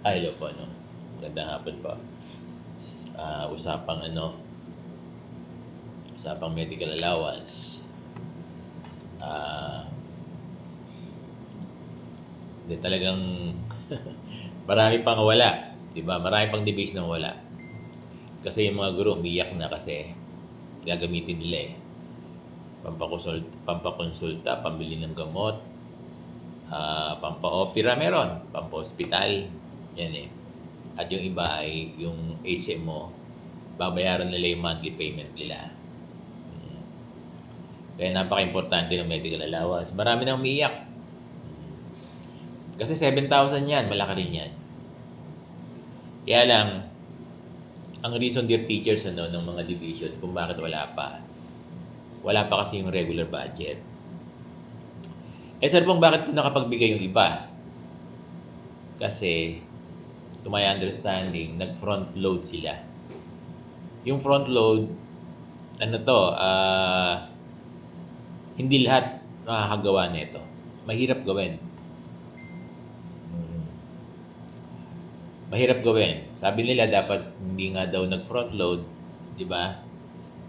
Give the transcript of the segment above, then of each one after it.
Hello po, ano. Magandang hapon po. Usapang usapang medical allowance. Ah, Hindi talagang marami pang wala, 'di ba? Marami pang debate na wala. Kasi yung mga guro umiyak na kasi gagamitin nila eh. Pampakonsulta, pambili ng gamot, pampa-opera meron, pampa-hospital, yan eh. At yung iba ay yung HMO, babayaran nila yung monthly payment nila. Kaya napaka-importante ng medical allowance. Marami nang umiiyak. Kasi 7,000 yan, malaki rin yan. Kaya lang, ang reason dear teachers ng mga division kung bakit wala pa. Wala pa kasi yung regular budget. Sir Pong, bakit po nakapagbigay yung iba? Kasi, to my understanding, nag-front load sila. Yung front load, hindi lahat makakagawa nito. Mahirap gawin. Mahirap gawin. Sabi nila dapat hindi nga daw nag-front load, 'di ba?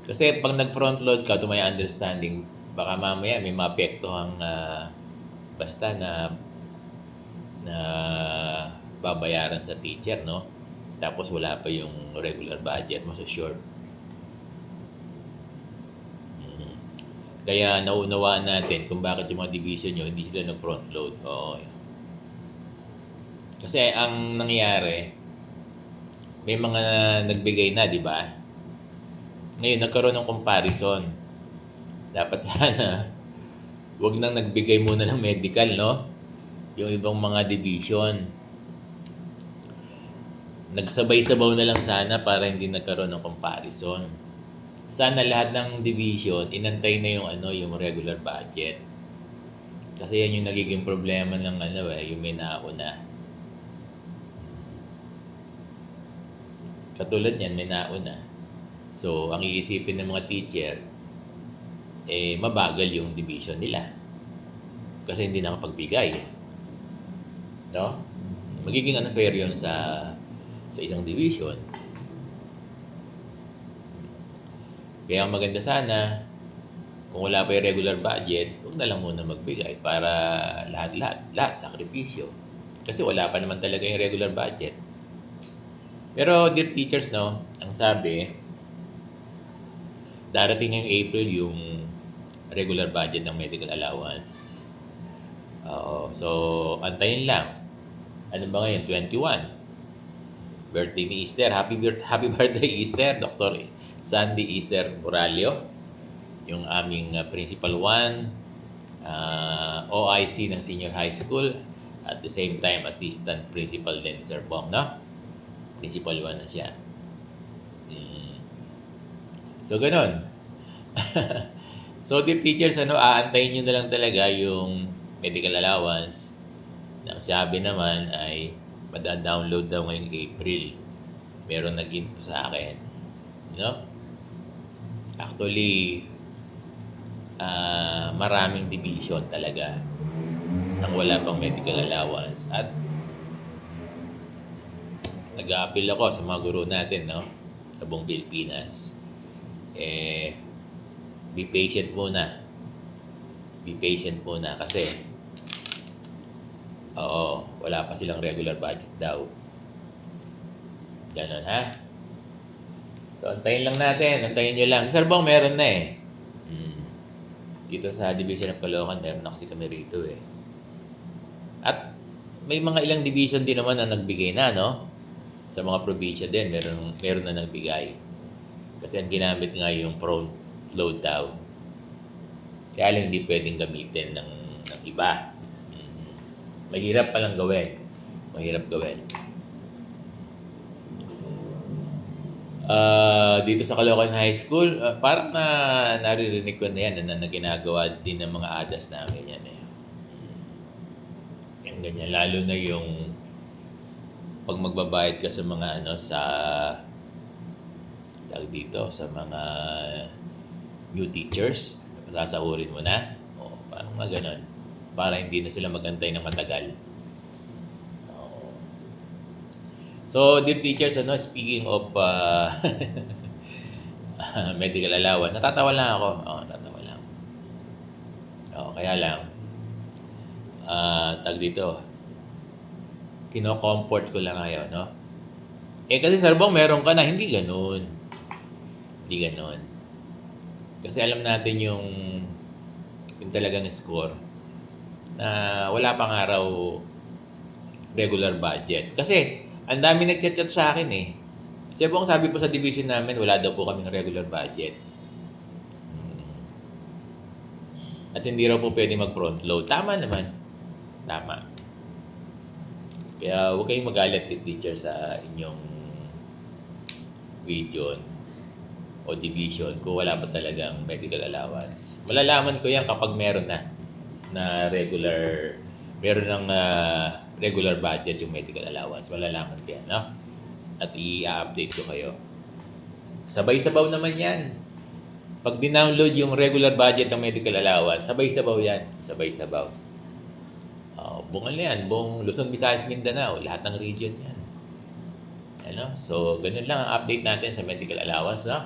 Kasi pag nag-front load ka, to my understanding, baka mamaya may maapektuhang basta na babayaran sa teacher, no? Tapos wala pa yung regular budget mo, so short. Kaya naunawaan natin kung bakit yung mga division nyo hindi sila nag-front load. Oo. Kasi ang nangyari, may mga nagbigay na, di ba? Ngayon, nagkaroon ng comparison. Dapat sana, wag nang nagbigay muna ng medical, no? Yung ibang mga division. Nagsabay-sabaw na lang sana para hindi nagkaroon ng comparison. Sana lahat ng division, inantay na yung regular budget. Kasi yan yung nagiging problema ng yung may nauna. Katulad niyan, may nauna. So, ang iisipin ng mga teacher, mabagal yung division nila. Kasi hindi nakapagbigay. No? Magiging unfair yun sa isang division. Kaya ang maganda sana, kung wala pa yung regular budget, huwag na lang muna magbigay para lahat sakripisyo. Kasi wala pa naman talaga yung regular budget. Pero dear teachers, no, ang sabi, darating ngayong April yung regular budget ng medical allowance. Oo. So, antayin lang. Ano ba ngayon? 21. Birthday ni Easter. Happy birthday Easter, Dr. Sandy Easter Moralio. Yung aming Principal 1, OIC ng Senior High School. At the same time, Assistant Principal din, Sir Bong, no? Principal 1 na siya. So, ganun. So, dear teachers, aantayin nyo na lang talaga yung medical allowance. Ang sabi naman ay mada-download daw ngayong April. Meron nag-info sa akin. No? Actually, maraming division talaga nang wala pang medical allowance. At nag-a-appeal ako sa mga guro natin, no? Sa buong Pilipinas. Be patient muna. Be patient muna kasi wala pa silang regular budget daw. Ganon, ha? So, antayin lang natin. Antayin nyo lang. Sir Bong, meron na eh. Dito sa Division of Caloocan, meron na kasi kami rito eh. At may mga ilang division din naman na nagbigay na, no? Sa mga probinsya din, meron na nagbigay. Kasi ang ginamit nga yung front load daw. Kaya lang hindi pwedeng gamitin ng iba. Mahirap palang gawin. Mahirap gawin. Dito sa Caloocan High School, parang naririnig ko na yan na ginagawa din ng mga ADAS namin yan eh. Yung ganyan, lalo na yung pag magbabayad ka sa mga sa mga new teachers, sasahurin mo na. Parang mga ganun. Para hindi na sila magantay ng matagal. So, dear teachers, speaking of medical allowance, natatawa lang ako. Oo, natatawa lang. Oo, kaya lang, tag dito, kino-comfort ko lang kayo, no? Kasi Sir Bong, meron ka na. Hindi ganun. Hindi ganun. Kasi alam natin yung talagang score na wala pang araw regular budget. Kasi, ang dami nagchat-chat sa akin eh. Sir Bong, sabi po sa division namin, wala daw po kaming regular budget. At hindi raw po pwede mag-front load. Tama naman. Tama. Kaya huwag kayong magalit, teacher, sa inyong region o division kung wala pa talagang medical allowance. Malalaman ko yan kapag meron na meron ng regular budget yung medical allowance. Malalaman ko yan, no? At i-update ko kayo. Sabay-sabaw naman yan. Pag dinownload yung regular budget ng medical allowance, sabay-sabaw yan. Sabay-sabaw. Buong yan, buong Luzon, Visayas, Mindanao, lahat ng region yan. Ano? So, ganun lang ang update natin sa medical allowance, no?